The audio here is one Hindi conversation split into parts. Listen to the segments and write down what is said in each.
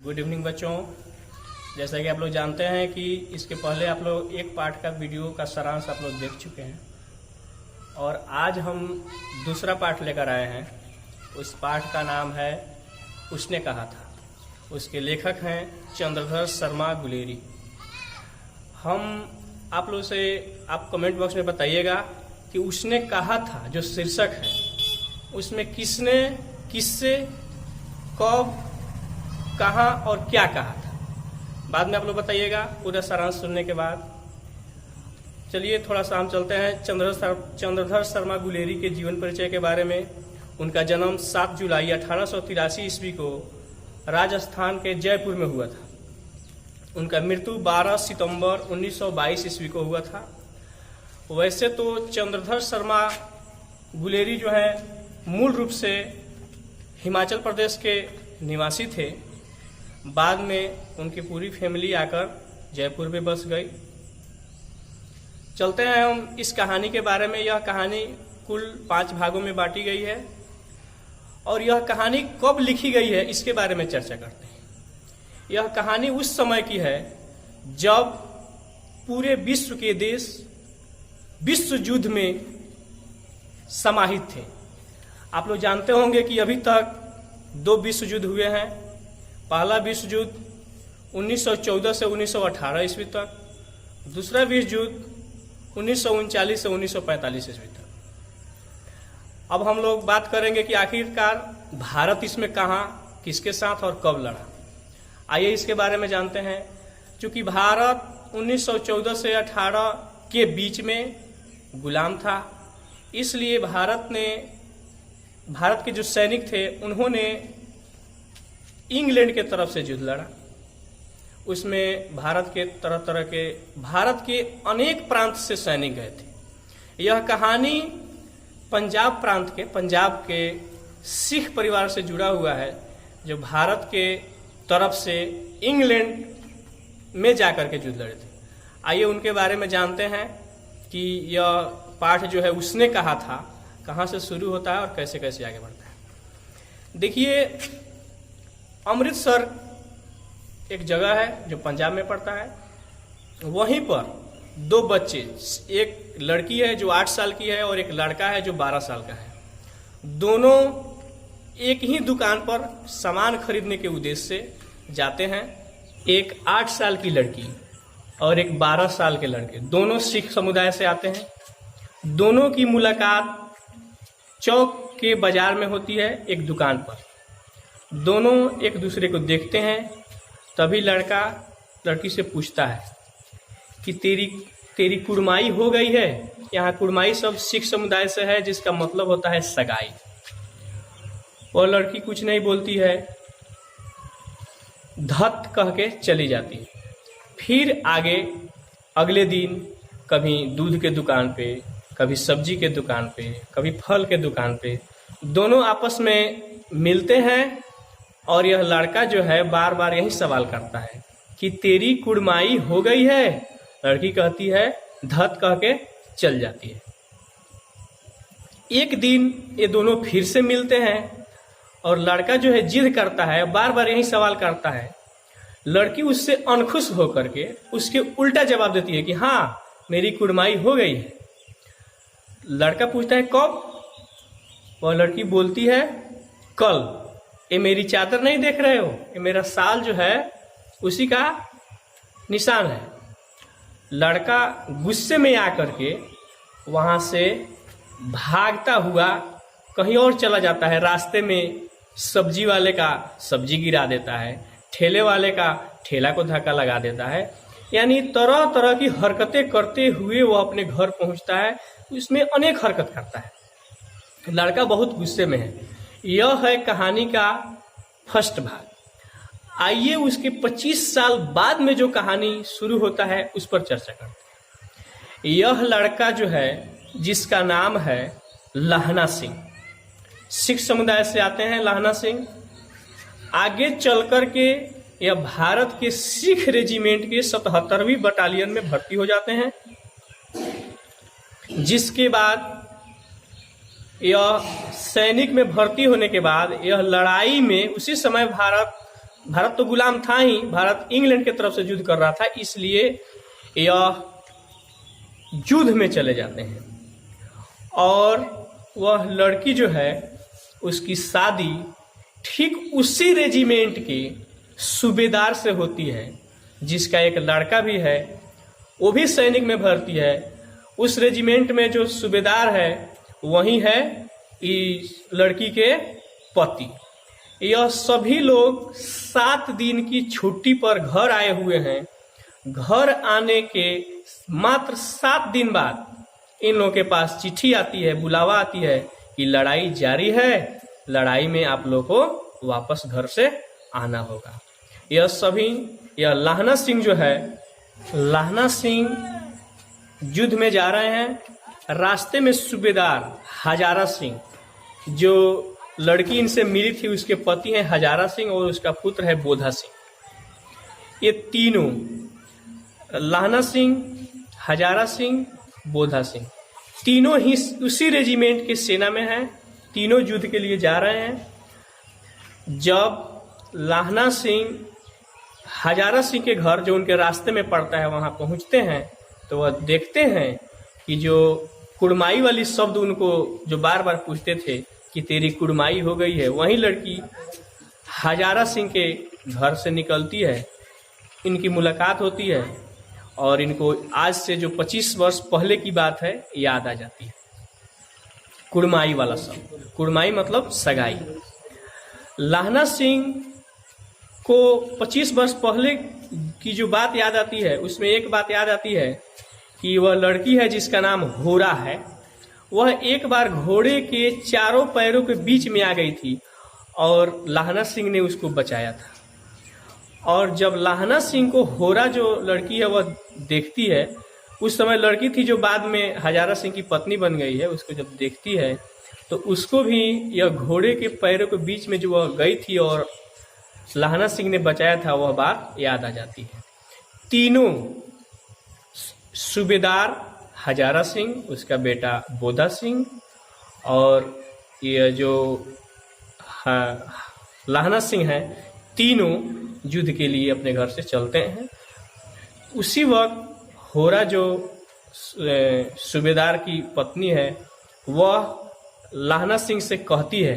गुड इवनिंग बच्चों। जैसा कि आप लोग जानते हैं कि इसके पहले आप लोग एक पार्ट का वीडियो का सारांश आप लोग देख चुके हैं और आज हम दूसरा पार्ट लेकर आए हैं। उस पार्ट का नाम है उसने कहा था। उसके लेखक हैं चंद्रधर शर्मा गुलेरी। हम आप लोग से आप कमेंट बॉक्स में बताइएगा कि उसने कहा था जो शीर्षक है उसमें किसने किससे कब कहाँ और क्या कहा था। बाद में आप लोग बताइएगा पूरा सारांश सुनने के बाद। चलिए थोड़ा सा हम चलते हैं चंद्रधर शर्मा गुलेरी के जीवन परिचय के बारे में। उनका जन्म 7 जुलाई 1883 ईस्वी को राजस्थान के जयपुर में हुआ था। उनका मृत्यु 12 सितंबर 1922 ईस्वी को हुआ था। वैसे तो चंद्रधर शर्मा गुलेरी जो है मूल रूप से हिमाचल प्रदेश के निवासी थे। बाद में उनकी पूरी फैमिली आकर जयपुर में बस गई। चलते हैं हम इस कहानी के बारे में। यह कहानी कुल 5 भागों में बांटी गई है और यह कहानी कब लिखी गई है इसके बारे में चर्चा करते हैं। यह कहानी उस समय की है जब पूरे विश्व के देश विश्व युद्ध में समाहित थे। आप लोग जानते होंगे कि अभी तक 2 विश्व युद्ध हुए हैं। पहला विश्व युद्ध 1914 से 1918 ईस्वी तक, दूसरा विश्व युद्ध 1939 से 1945 ईस्वी तक। अब हम लोग बात करेंगे कि आखिरकार भारत इसमें कहाँ, किसके साथ और कब लड़ा। आइए इसके बारे में जानते हैं। चूंकि भारत 1914 से 18 के बीच में गुलाम था, इसलिए भारत के जो सैनिक थे उन्होंने इंग्लैंड के तरफ से युद्ध लड़ा। उसमें भारत के अनेक प्रांत से सैनिक गए थे। यह कहानी पंजाब के सिख परिवार से जुड़ा हुआ है, जो भारत के तरफ से इंग्लैंड में जाकर के युद्ध लड़े थे। आइए उनके बारे में जानते हैं कि यह पाठ जो है उसने कहा था कहाँ से शुरू होता है और कैसे कैसे आगे बढ़ता है। देखिए, अमृतसर एक जगह है जो पंजाब में पड़ता है। वहीं पर 2 बच्चे, एक लड़की है जो 8 साल की है और एक लड़का है जो 12 साल का है। दोनों एक ही दुकान पर सामान खरीदने के उद्देश्य से जाते हैं। एक 8 साल की लड़की और एक 12 साल के लड़के, दोनों सिख समुदाय से आते हैं। दोनों की मुलाकात चौक के बाजार में होती है, एक दुकान पर। दोनों एक दूसरे को देखते हैं। तभी लड़का लड़की से पूछता है कि तेरी कुड़माई हो गई है। यहाँ कुड़माई सब सिख समुदाय से है, जिसका मतलब होता है सगाई। और लड़की कुछ नहीं बोलती है, धत कह के चली जाती है। फिर आगे अगले दिन कभी दूध के दुकान पे, कभी सब्जी के दुकान पे, कभी फल के दुकान पे दोनों आपस में मिलते हैं। और यह लड़का जो है बार बार यही सवाल करता है कि तेरी कुड़माई हो गई है। लड़की कहती है, धत कह के चल जाती है। एक दिन ये दोनों फिर से मिलते हैं और लड़का जो है जिद करता है, बार बार यही सवाल करता है। लड़की उससे अनखुश होकर के उसके उल्टा जवाब देती है कि हाँ, मेरी कुड़माई हो गई है। लड़का पूछता है कब? वह लड़की बोलती है, कल। ये मेरी चादर नहीं देख रहे हो, ये मेरा साल जो है उसी का निशान है। लड़का गुस्से में आकर के वहां से भागता हुआ कहीं और चला जाता है। रास्ते में सब्जी वाले का सब्जी गिरा देता है, ठेले वाले का ठेला को धक्का लगा देता है। यानी तरह तरह की हरकतें करते हुए वो अपने घर पहुंचता है। उसमें अनेक हरकत करता है। लड़का बहुत गुस्से में है। यह है कहानी का फर्स्ट भाग। आइए उसके 25 साल बाद में जो कहानी शुरू होता है उस पर चर्चा करते हैं। यह लड़का जो है, जिसका नाम है लहना सिंह, सिख समुदाय से आते हैं। लहना सिंह आगे चल कर के यह भारत के सिख रेजिमेंट के 77वीं बटालियन में भर्ती हो जाते हैं। जिसके बाद यह सैनिक में भर्ती होने के बाद यह लड़ाई में, उसी समय भारत भारत तो गुलाम था ही, भारत इंग्लैंड की तरफ से युद्ध कर रहा था, इसलिए यह युद्ध में चले जाते हैं। और वह लड़की जो है उसकी शादी ठीक उसी रेजिमेंट के सूबेदार से होती है, जिसका एक लड़का भी है, वो भी सैनिक में भर्ती है। उस रेजिमेंट में जो सूबेदार है वही है इस लड़की के पति। यह सभी लोग 7 दिन की छुट्टी पर घर आए हुए हैं। घर आने के मात्र 7 दिन बाद इन लोगों के पास चिट्ठी आती है, बुलावा आती है कि लड़ाई जारी है, लड़ाई में आप लोगों को वापस घर से आना होगा। यह लाहना सिंह जो है, लाहना सिंह युद्ध में जा रहे हैं। रास्ते में सूबेदार हजारा सिंह, जो लड़की इनसे मिली थी, उसके पति हैं हजारा सिंह और उसका पुत्र है बोधा सिंह। ये तीनों, लाहना सिंह, हजारा सिंह, बोधा सिंह, तीनों ही उसी रेजिमेंट के सेना में हैं। तीनों युद्ध के लिए जा रहे हैं। जब लाहना सिंह हजारा सिंह के घर, जो उनके रास्ते में पड़ता है, वहां पहुंचते हैं तो वह देखते हैं कि जो कुड़माई वाली शब्द उनको जो बार बार पूछते थे कि तेरी कुड़माई हो गई है, वही लड़की हजारा सिंह के घर से निकलती है। इनकी मुलाकात होती है और इनको आज से जो 25 वर्ष पहले की बात है याद आ जाती है। कुड़माई वाला शब्द, कुड़माई मतलब सगाई। लाहना सिंह को 25 वर्ष पहले की जो बात याद आती है, उसमें एक बात याद आती है कि वह लड़की है जिसका नाम होरा है, वह एक बार घोड़े के चारों पैरों के बीच में आ गई थी और लाहना सिंह ने उसको बचाया था। और जब लाहना सिंह को होरा जो लड़की है वह देखती है, उस समय लड़की थी जो बाद में हजारा सिंह की पत्नी बन गई है, उसको जब देखती है तो उसको भी यह घोड़े के पैरों के बीच में जो वह गई थी और लाहना सिंह ने बचाया था, वह बात याद आ जाती है। तीनों, सूबेदार हजारा सिंह, उसका बेटा बोधा सिंह और यह जो लाहना सिंह है, तीनों युद्ध के लिए अपने घर से चलते हैं। उसी वक्त होरा जो सूबेदार की पत्नी है, वह लाहना सिंह से कहती है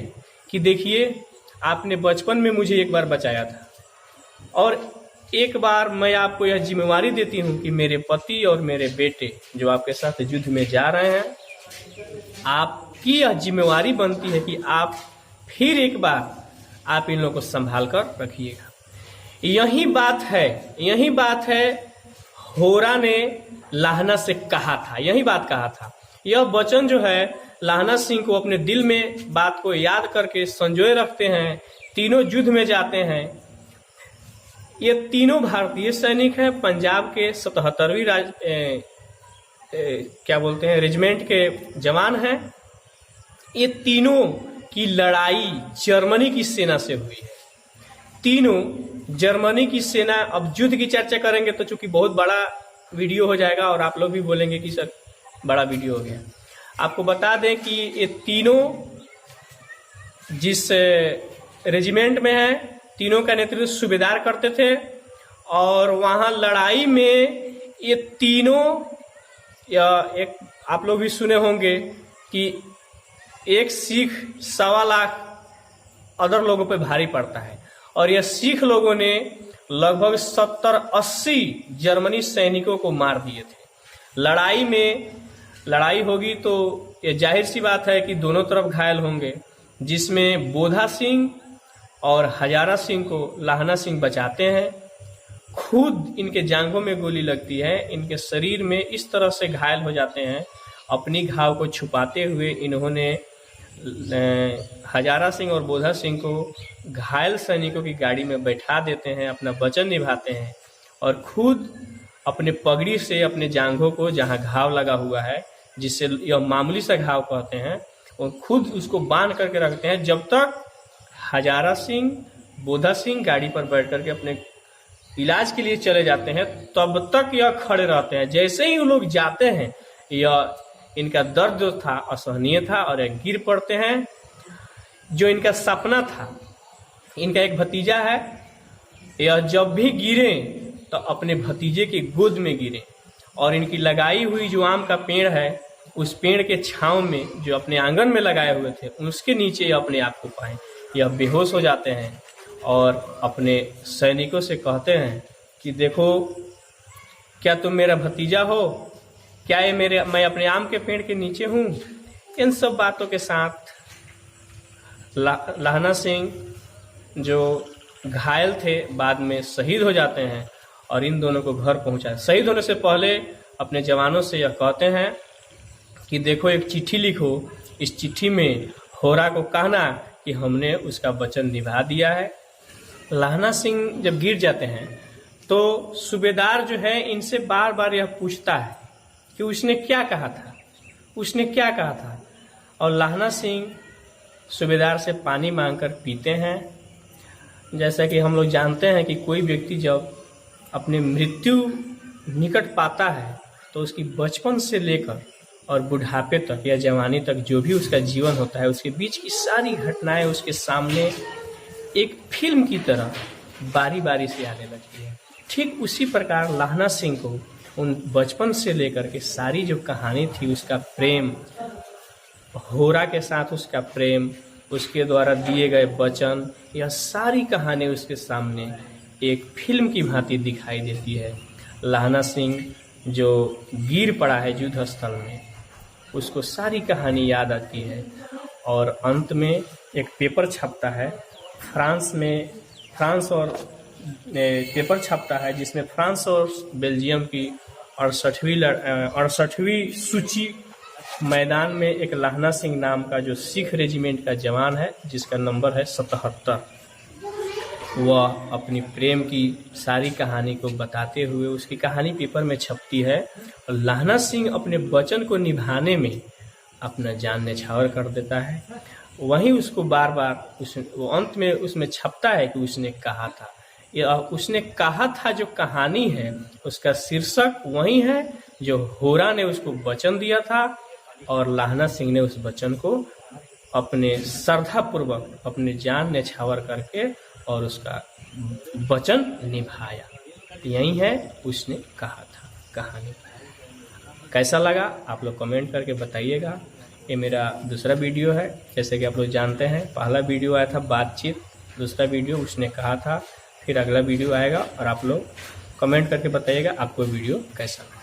कि देखिए, आपने बचपन में मुझे एक बार बचाया था और एक बार मैं आपको यह जिम्मेवारी देती हूँ कि मेरे पति और मेरे बेटे जो आपके साथ युद्ध में जा रहे हैं, आपकी यह जिम्मेवारी बनती है कि आप फिर एक बार आप इन लोगों को संभाल कर रखिएगा। यही बात है होरा ने लाहना से कहा था, यही बात कहा था। यह वचन जो है लाहना सिंह को अपने दिल में बात को याद करके संजोए रखते हैं। तीनों युद्ध में जाते हैं। ये तीनों भारतीय सैनिक हैं, पंजाब के 77वीं रेजिमेंट के जवान हैं। ये तीनों की लड़ाई जर्मनी की सेना से हुई है। तीनों जर्मनी की सेना, अब युद्ध की चर्चा करेंगे तो चूंकि बहुत बड़ा वीडियो हो जाएगा और आप लोग भी बोलेंगे कि सर बड़ा वीडियो हो गया। आपको बता दें कि ये तीनों जिस रेजिमेंट में है, तीनों का नेतृत्व सूबेदार करते थे और वहां लड़ाई में ये तीनों, या एक आप लोग भी सुने होंगे कि एक सिख 1.25 लाख अदर लोगों पे भारी पड़ता है और यह सिख लोगों ने लगभग 70-80 जर्मनी सैनिकों को मार दिए थे। लड़ाई होगी तो ये जाहिर सी बात है कि दोनों तरफ घायल होंगे, जिसमें बोधा सिंह और हजारा सिंह को लाहना सिंह बचाते हैं। खुद इनके जांघों में गोली लगती है, इनके शरीर में इस तरह से घायल हो जाते हैं। अपनी घाव को छुपाते हुए इन्होंने हजारा सिंह और बोधा सिंह को घायल सैनिकों की गाड़ी में बैठा देते हैं, अपना वचन निभाते हैं और खुद अपने पगड़ी से अपने जांघों को, जहां घाव लगा हुआ है, जिससे यह मामूली सा घाव कहते हैं, और खुद उसको बांध करके रखते हैं जब तक हजारा सिंह, बोधा सिंह गाड़ी पर बैठ करके अपने इलाज के लिए चले जाते हैं, तब तक यह खड़े रहते हैं। जैसे ही वो लोग जाते हैं, यह इनका दर्द जो था असहनीय था और यह गिर पड़ते हैं। जो इनका सपना था, इनका एक भतीजा है यह जब भी गिरे तो अपने भतीजे की गोद में गिरे और इनकी लगाई हुई जो आम का पेड़ है उस पेड़ के छांव में जो अपने आंगन में लगाए हुए थे उसके नीचे अपने आप को पाए। यह बेहोश हो जाते हैं और अपने सैनिकों से कहते हैं कि देखो, क्या तुम मेरा भतीजा हो? क्या ये मैं अपने आम के पेड़ के नीचे हूँ? इन सब बातों के साथ लाहना सिंह जो घायल थे बाद में शहीद हो जाते हैं और इन दोनों को घर पहुंचाए। शहीद होने से पहले अपने जवानों से यह कहते हैं कि देखो, एक चिट्ठी लिखो, इस चिट्ठी में होरा को कहना कि हमने उसका वचन निभा दिया है। लाहना सिंह जब गिर जाते हैं तो सूबेदार जो है इनसे बार बार यह पूछता है कि उसने क्या कहा था, और लाहना सिंह सूबेदार से पानी मांगकर पीते हैं। जैसा कि हम लोग जानते हैं कि कोई व्यक्ति जब अपने मृत्यु निकट पाता है तो उसकी बचपन से लेकर और बुढ़ापे तक या जवानी तक जो भी उसका जीवन होता है उसके बीच की सारी घटनाएं उसके सामने एक फिल्म की तरह बारी बारी से आने लगती है। ठीक उसी प्रकार लाहना सिंह को उन बचपन से लेकर के सारी जो कहानी थी, उसका प्रेम, होरा के साथ उसका प्रेम, उसके द्वारा दिए गए वचन, यह सारी कहानी उसके सामने एक फिल्म की भांति दिखाई देती है। लाहना सिंह जो गिर पड़ा है युद्ध स्थल में, उसको सारी कहानी याद आती है और अंत में एक पेपर छपता है पेपर छपता है जिसमें फ्रांस और बेल्जियम की 68वीं सूची मैदान में एक लाहना सिंह नाम का जो सिख रेजिमेंट का जवान है जिसका नंबर है 77, वह अपनी प्रेम की सारी कहानी को बताते हुए उसकी कहानी पेपर में छपती है और लाहना सिंह अपने वचन को निभाने में अपना जान न्यौछावर कर देता है। वहीं उसको बार बार वो अंत में उसमें छपता है कि उसने कहा था, उसने कहा था जो कहानी है उसका शीर्षक वही है जो होरा ने उसको वचन दिया था और लाहना सिंह ने उस वचन को अपने श्रद्धापूर्वक अपने जान न्यौछावर करके और उसका वचन निभाया। यही है उसने कहा था कहानी। कैसा लगा आप लोग कमेंट करके बताइएगा। ये मेरा दूसरा वीडियो है, जैसे कि आप लोग जानते हैं पहला वीडियो आया था बातचीत, दूसरा वीडियो उसने कहा था, फिर अगला वीडियो आएगा और आप लोग कमेंट करके बताइएगा आपको वीडियो कैसा लगा।